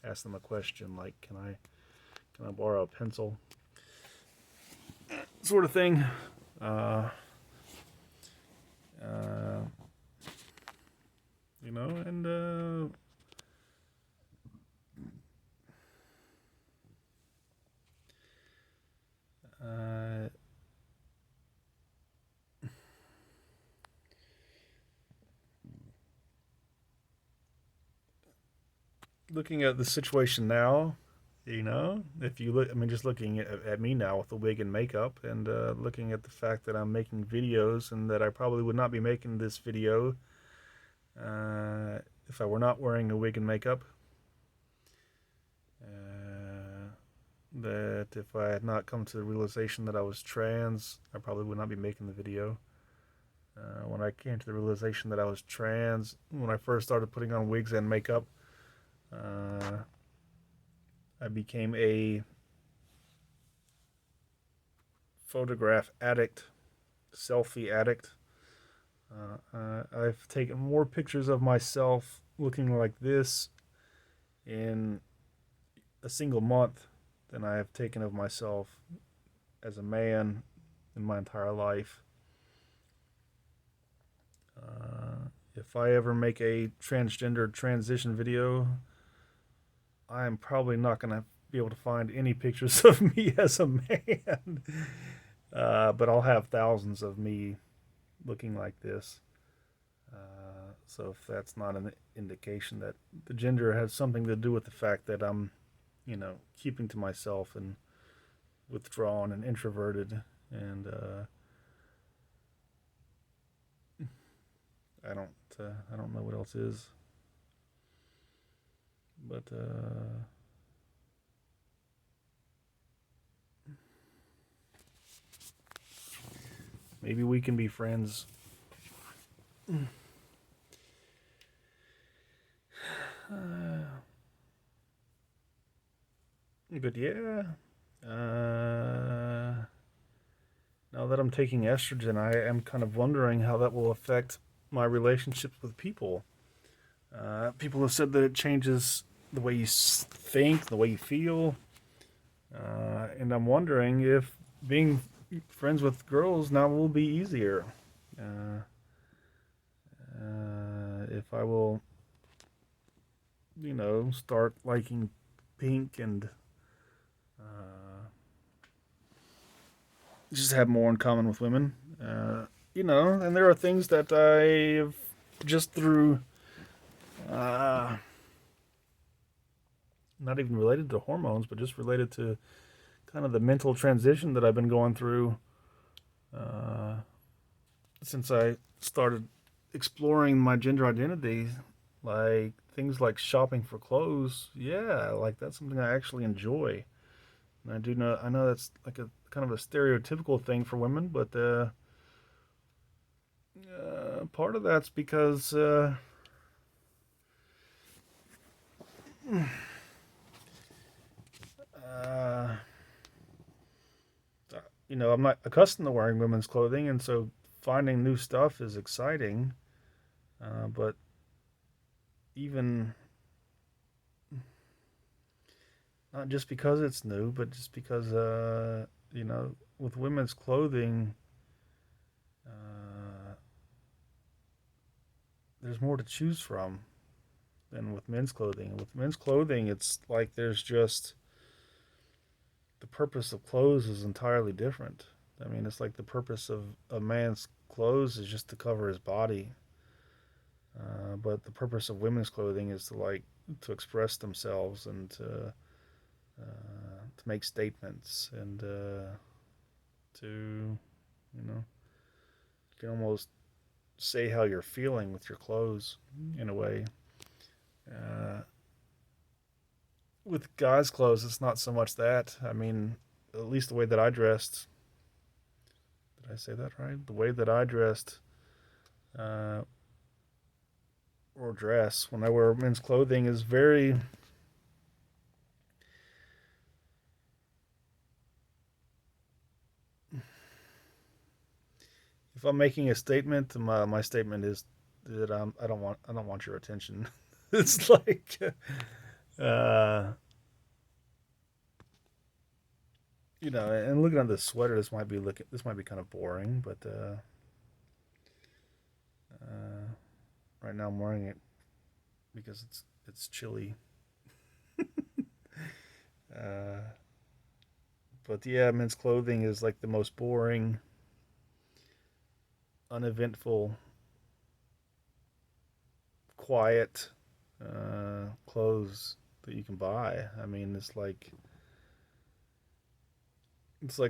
ask them a question like, can I borrow a pencil, sort of thing. Uh, uh, and uh, looking at the situation now, if you look, I mean, just looking at me now with the wig and makeup, and looking at the fact that I'm making videos and that I probably would not be making this video if I were not wearing a wig and makeup. That if I had not come to the realization that I was trans, I probably would not be making the video. When I came to the realization that I was trans, when I first started putting on wigs and makeup, uh, I became a photograph addict, selfie addict. I've taken more pictures of myself looking like this in a single month than I have taken of myself as a man in my entire life. If I ever make a transgender transition video, I'm probably not going to be able to find any pictures of me as a man. But I'll have thousands of me looking like this. So if that's not an indication that the gender has something to do with the fact that I'm, keeping to myself and withdrawn and introverted, and I don't know what else is, but maybe we can be friends. But yeah, now that I'm taking estrogen, I am kind of wondering how that will affect my relationships with people. People have said that it changes the way you think, the way you feel, and I'm wondering if being friends with girls now will be easier. Uh, if I will, start liking pink and just have more in common with women. And there are things that I've just through, uh, not even related to hormones, but just related to kind of the mental transition that I've been going through uh, since I started exploring my gender identity. Like things like shopping for clothes. Yeah, like that's something I actually enjoy. And I know that's like a kind of a stereotypical thing for women, but part of that's because uh, I'm not accustomed to wearing women's clothing, and so finding new stuff is exciting. But even not just because it's new, but just because with women's clothing, uh, there's more to choose from than with men's clothing. With men's clothing, it's like there's just the purpose of clothes is entirely different. I mean, it's like the purpose of a man's clothes is just to cover his body, but the purpose of women's clothing is to express themselves and to make statements and to you can almost say how you're feeling with your clothes in a way. Uh, with guys' clothes, it's not so much that. I mean, at least the way that I dressed. Did I say that right? The way that I dressed uh, or dress when I wear men's clothing is very. If I'm making a statement, my statement is that I don't want your attention. It's like uh, and looking at this sweater, this might be kind of boring, but uh, right now I'm wearing it because it's chilly. Uh, but yeah, men's clothing is like the most boring, uneventful, quiet clothes that you can buy. I mean, it's like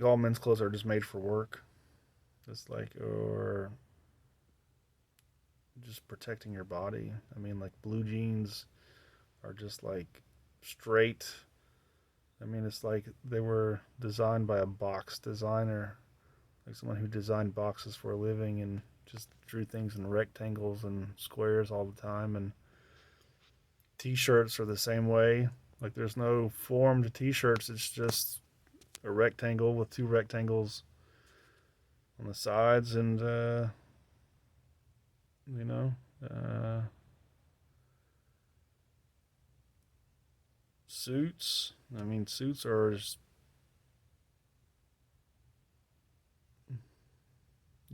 all men's clothes are just made for work. It's like or just protecting your body. I mean, like blue jeans are just like straight. I mean, it's like they were designed by a box designer, like someone who designed boxes for a living and just drew things in rectangles and squares all the time. And t-shirts are the same way. Like there's no formed t-shirts. It's just a rectangle with two rectangles on the sides, and you know, uh, suits. I mean, suits are just,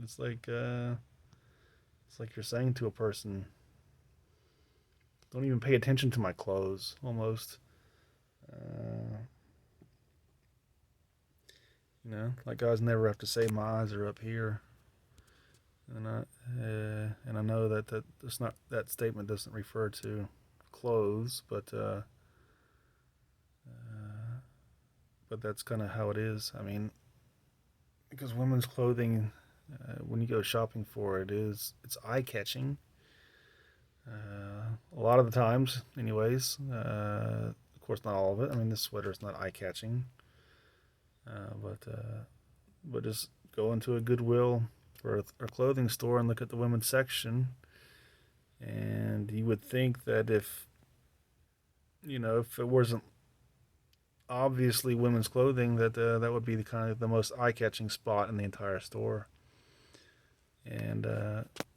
it's like uh, it's like you're saying to a person, "Don't even pay attention to my clothes." Almost, uh, like guys never have to say my eyes are up here, and I know that it's not that statement doesn't refer to clothes, but that's kind of how it is. I mean, because women's clothing, when you go shopping for it, it's eye catching. A lot of the times, anyways. Of course, not all of it. I mean, this sweater is not eye catching, but just go into a Goodwill or a clothing store and look at the women's section, and you would think that if it wasn't obviously women's clothing, that would be the kind of the most eye catching spot in the entire store. And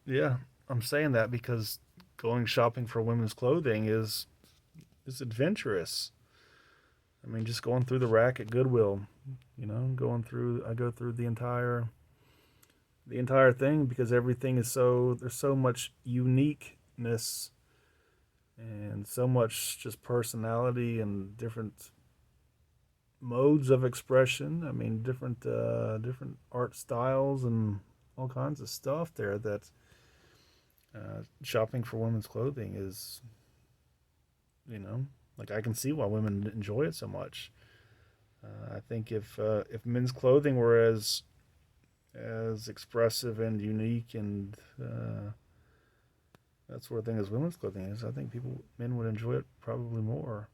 yeah, I'm saying that because going shopping for women's clothing is adventurous. I mean, just going through the rack at Goodwill, I go through the entire thing because everything is there's so much uniqueness and so much just personality and different modes of expression. I mean, different art styles and all kinds of stuff there that shopping for women's clothing is, you know, like I can see why women enjoy it so much. I think if men's clothing were as expressive and unique and that sort of thing as women's clothing is, I think men would enjoy it probably more.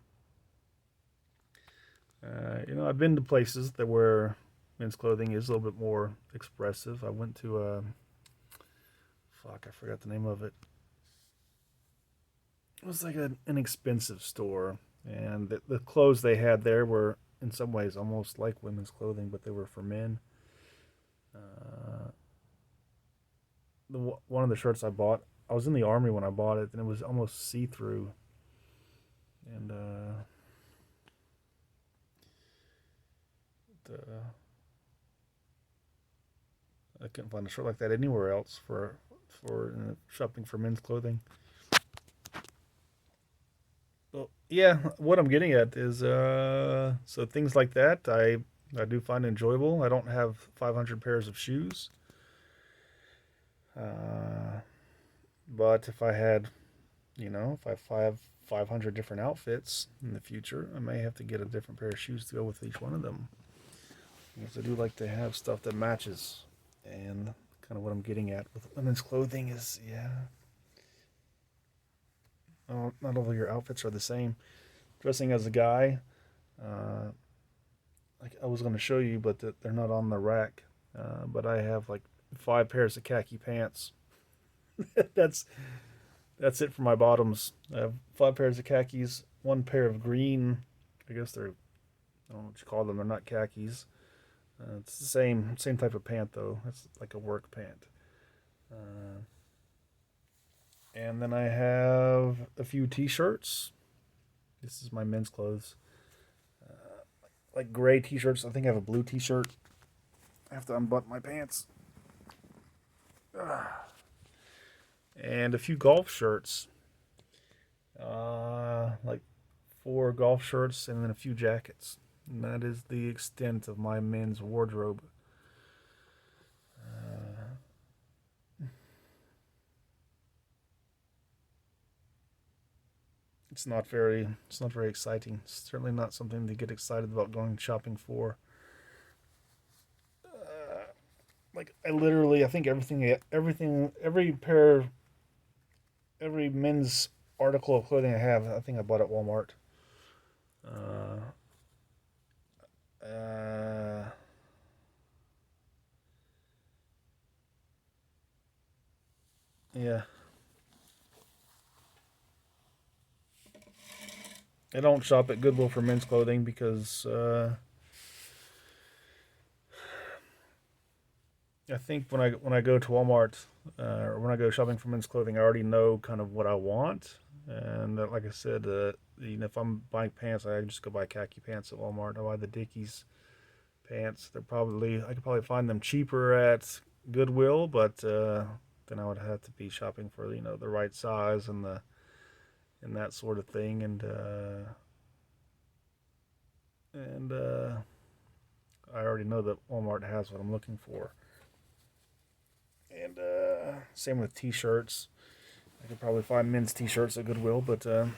I've been to places that where men's clothing is a little bit more expressive. I went to I forgot the name of it. It was like an expensive store, and the clothes they had there were in some ways almost like women's clothing, but they were for men. Uh, one of the shirts I bought, I was in the army when I bought it, and it was almost see through, and the, I couldn't find a shirt like that anywhere else for shopping for men's clothing. Well, yeah, what I'm getting at is so things like that I do find enjoyable. I don't have 500 pairs of shoes, uh, but if I have 500 different outfits in the future, I may have to get a different pair of shoes to go with each one of them. Because I do like to have stuff that matches, and kind of what I'm getting at with women's clothing is, yeah, not all of your outfits are the same. Dressing as a guy, uh, like I was going to show you, but they're not on the rack. But I have like 5 pairs of khaki pants. that's that's it for my bottoms. I have 5 pairs of khakis, 1 pair of green. I guess I don't know what you call them. They're not khakis. It's the same type of pant though. It's like a work pant. Uh, and then I have a few t-shirts. This is my men's clothes. Like gray t-shirts. I think I have a blue t-shirt. I have to unbutton my pants. And a few golf shirts. Like 4 golf shirts and then a few jackets. And that is the extent of my men's wardrobe. It's not very exciting. It's certainly not something to get excited about going shopping for. Like I think every men's article of clothing I have, I think I bought at Walmart. Uh, uh, yeah, I don't shop at Goodwill for men's clothing because I think when I go to Walmart or when I go shopping for men's clothing, I already know kind of what I want. And like I said, if I'm buying pants, I just go buy khaki pants at Walmart. I buy the Dickies pants. I could probably find them cheaper at Goodwill, but then I would have to be shopping for the right size and that sort of thing. And I already know that Walmart has what I'm looking for. And same with t-shirts. I could probably find men's t-shirts at Goodwill, but I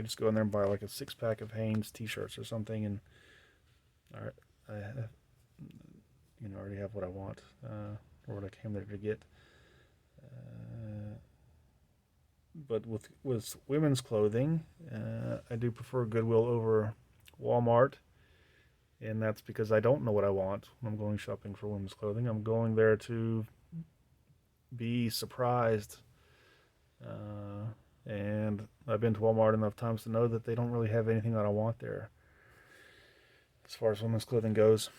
just go in there and buy like a 6 pack of Hanes t-shirts or something, and I already have what I want or what I came there to get. Uh, but with women's clothing, I do prefer Goodwill over Walmart, and that's because I don't know what I want when I'm going shopping for women's clothing. I'm going there to be surprised. And I've been to Walmart enough times to know that they don't really have anything that I want there as far as women's clothing goes.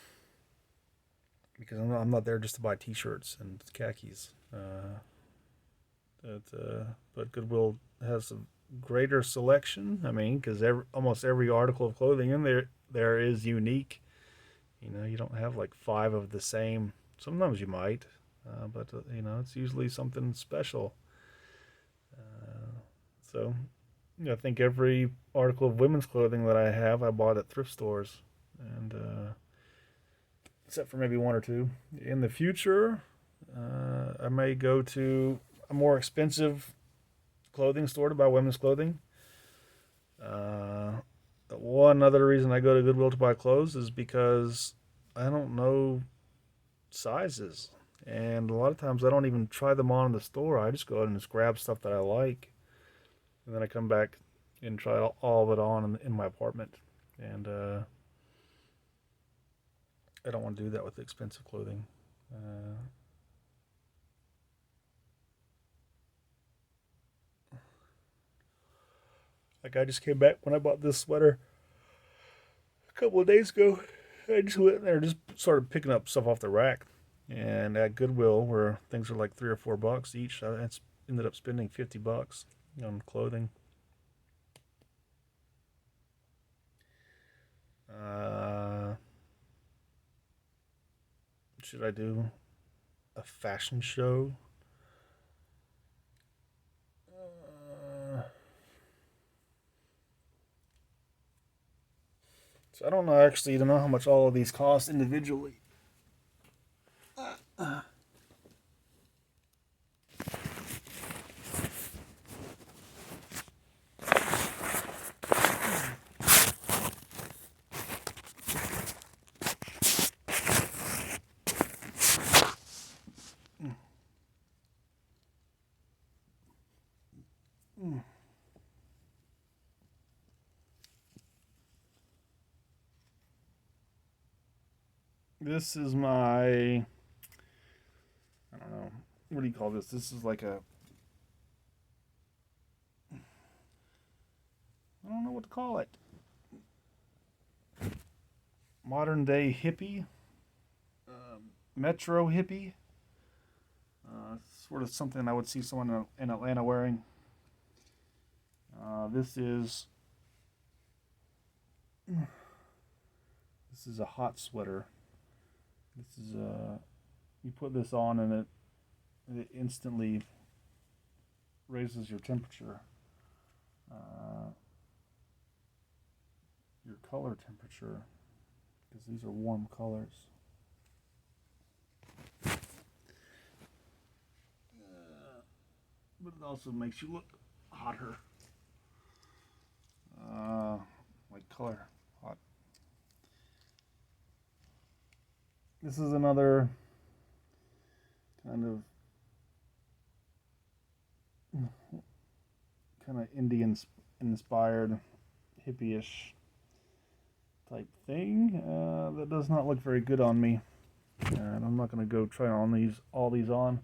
Because I'm not there just to buy T-shirts and khakis. But Goodwill has a greater selection. I mean, because almost every article of clothing in there is unique. You don't have like 5 of the same. Sometimes you might, but it's usually something special. So, I think every article of women's clothing that I have, I bought at thrift stores, and except for maybe one or two. In the future, I may go to a more expensive clothing store to buy women's clothing. Uh, One other reason I go to Goodwill to buy clothes is because I don't know sizes. And a lot of times I don't even try them on in the store. I just go out and just grab stuff that I like. And then I come back and try all of it on in my apartment. And I don't want to do that with expensive clothing. Uh, like I just came back when I bought this sweater a couple of days ago. I just went in there and just started picking up stuff off the rack. And at Goodwill, where things are like $3 or $4 each, I ended up spending $50 on clothing. Uh, should I do a fashion show? Uh, so I don't know actually. I don't know how much all of these cost individually. This is my. I don't know. What do you call this? This is like a. I don't know what to call it. Modern day hippie, metro hippie. Sort of something I would see someone in Atlanta wearing. This is This is a hot sweater. This is you put this on and it instantly raises your temperature, uh, your color temperature, because these are warm colors. But it also makes you look hotter. Like color hot. This is another kind of Indian inspired hippie-ish type thing that does not look very good on me, and I'm not going to go try on all these on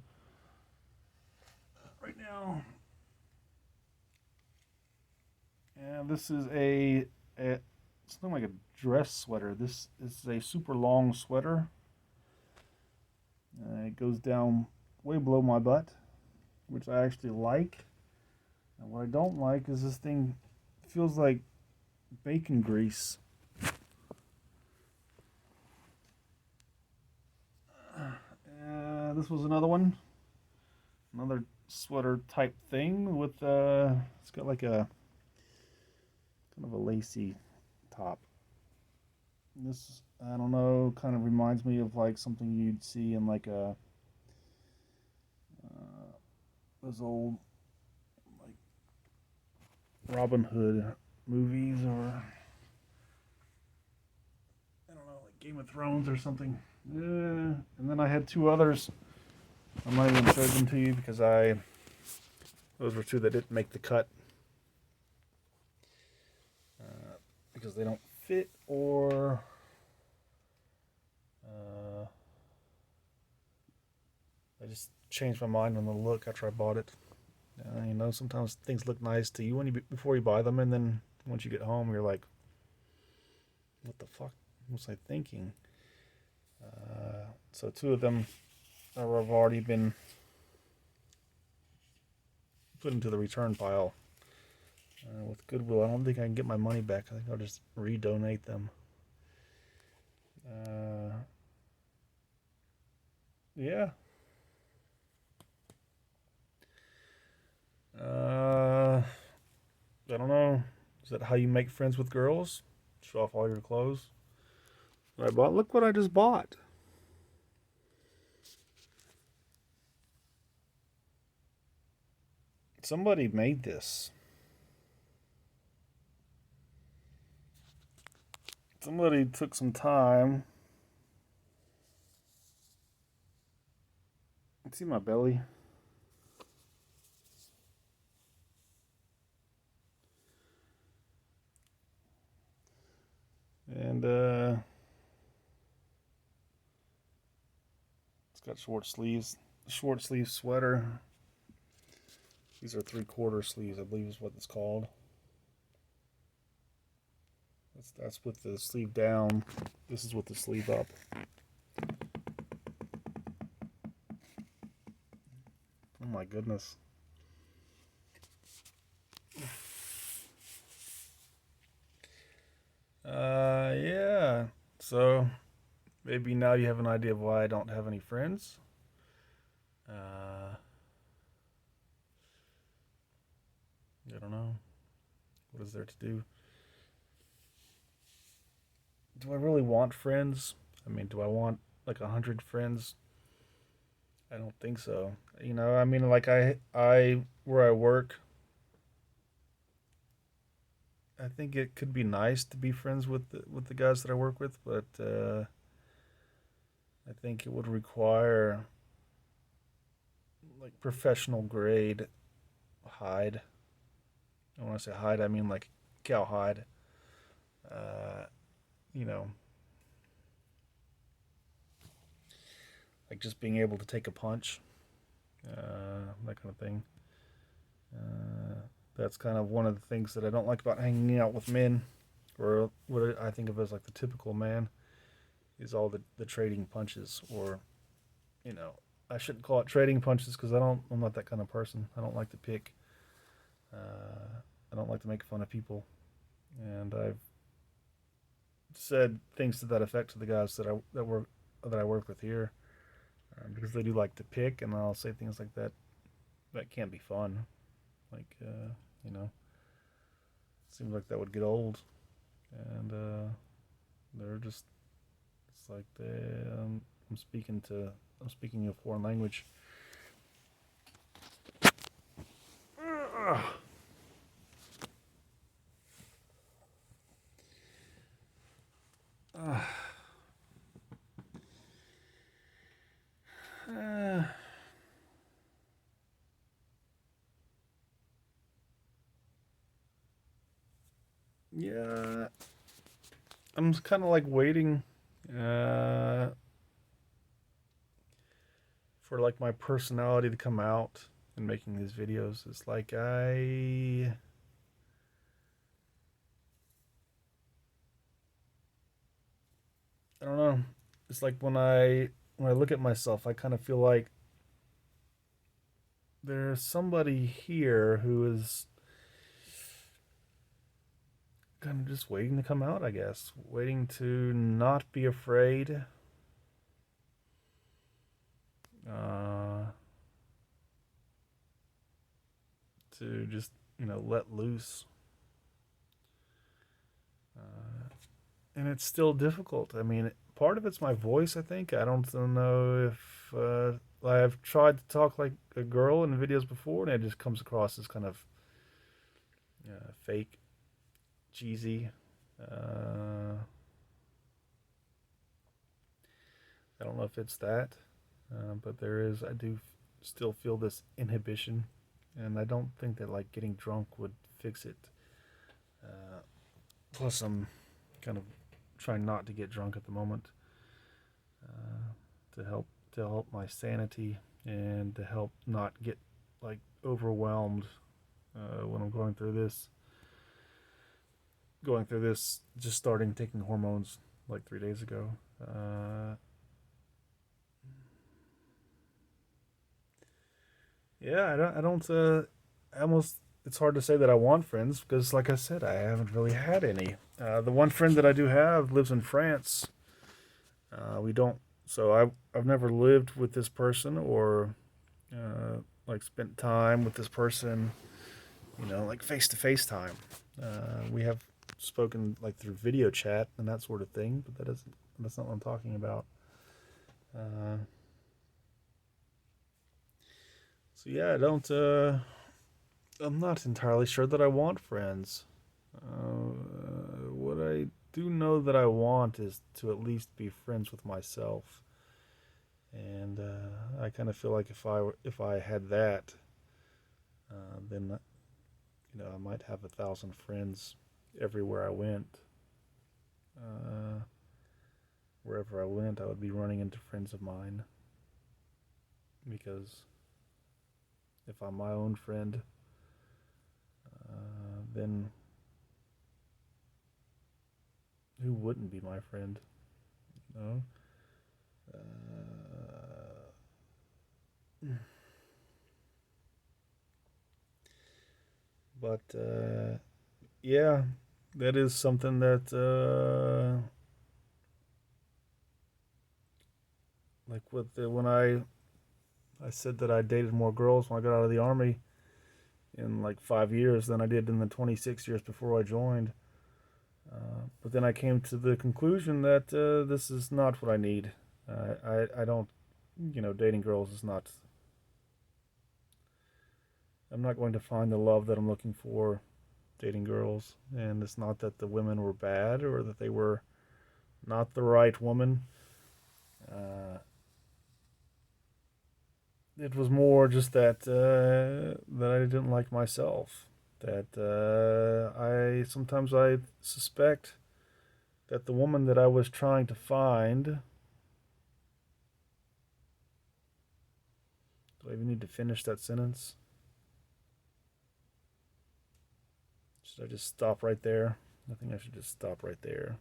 right now. And this is something like a dress sweater. This is a super long sweater. It goes down way below my butt, which I actually like. And what I don't like is this thing feels like bacon grease. This was another sweater type thing with it's got like a kind of a lacy top. This, I don't know, kind of reminds me of like something you'd see in like those old like Robin Hood movies, or I don't know, like Game of Thrones or something. And then I had two others. I'm not even showing them to you because those were two that didn't make the cut because they don't fit, or I just changed my mind on the look after I bought it. Sometimes things look nice to you before you buy them, and then once you get home, you're like, "What the fuck was I thinking?" So two of them have already been put into the return pile with Goodwill. I don't think I can get my money back. I think I'll just redonate them. Yeah. I don't know. Is that how you make friends with girls? Show off all your clothes? Look what I just bought. Somebody made this. Somebody took some time. See my belly? And it's got short sleeves. Short sleeve sweater. These are 3/4 sleeves, I believe is what it's called. That's with the sleeve down. This is with the sleeve up. Oh my goodness. Yeah. So maybe now you have an idea of why I don't have any friends. I don't know. What is there to do? Do I really want friends? I mean, do I want like 100 friends? I don't think so. I mean, like where I work, I think it could be nice to be friends with the guys that I work with, but I think it would require like professional grade hide. And when I say hide, I mean like cowhide. Uh, you know, like just being able to take a punch, that kind of thing. That's kind of one of the things that I don't like about hanging out with men, or what I think of as like the typical man, is all the trading punches, or I shouldn't call it trading punches because I'm not that kind of person. I don't like to pick. I don't like to make fun of people, and I've said things to that effect to the guys that I work with here, because they do like to pick, and I'll say things like that that can't be fun. Like, you know, seems like that would get old, and they're just it's like I'm I'm speaking a foreign language. Uh, yeah, I'm kind of like waiting uh, for like my personality to come out in making these videos. It's like I don't know. It's like when I look at myself, I kind of feel like there's somebody here who is kind of just waiting to come out, I guess. Waiting to not be afraid. Uh, to just, let loose. Uh, and it's still difficult. I mean, part of it's my voice, I think. I don't know if I've tried to talk like a girl in videos before, and it just comes across as kind of fake, cheesy. Uh, I don't know if it's that, but I do still feel this inhibition, and I don't think that like getting drunk would fix it. Uh, Plus, I'm kind of trying not to get drunk at the moment, to help my sanity and to help not get like overwhelmed when I'm going through this, just starting taking hormones like 3 days ago. Uh, yeah, I don't. Almost, it's hard to say that I want friends because, like I said, I haven't really had any. The one friend that I do have lives in France. We don't. So I've never lived with this person or like spent time with this person. Like face to face time. We have spoken like through video chat and that sort of thing, but that's not what I'm talking about. Uh, so yeah, I don't. I'm not entirely sure that I want friends. What I do know that I want is to at least be friends with myself, and I kind of feel like if I had that, then I might have 1,000 friends everywhere I went. Uh, Wherever I went, I would be running into friends of mine because if I'm my own friend, then who wouldn't be my friend? You know. But yeah, that is something that like when I said that I dated more girls when I got out of the army in like 5 years than I did in the 26 years before I joined. But then I came to the conclusion that this is not what I need. I don't, dating girls is not. I'm not going to find the love that I'm looking for dating girls, and it's not that the women were bad or that they were not the right woman. Uh, it was more just that I didn't like myself. That I sometimes I suspect that the woman that I was trying to find. Do I even need to finish that sentence? Should I just stop right there? I think I should just stop right there.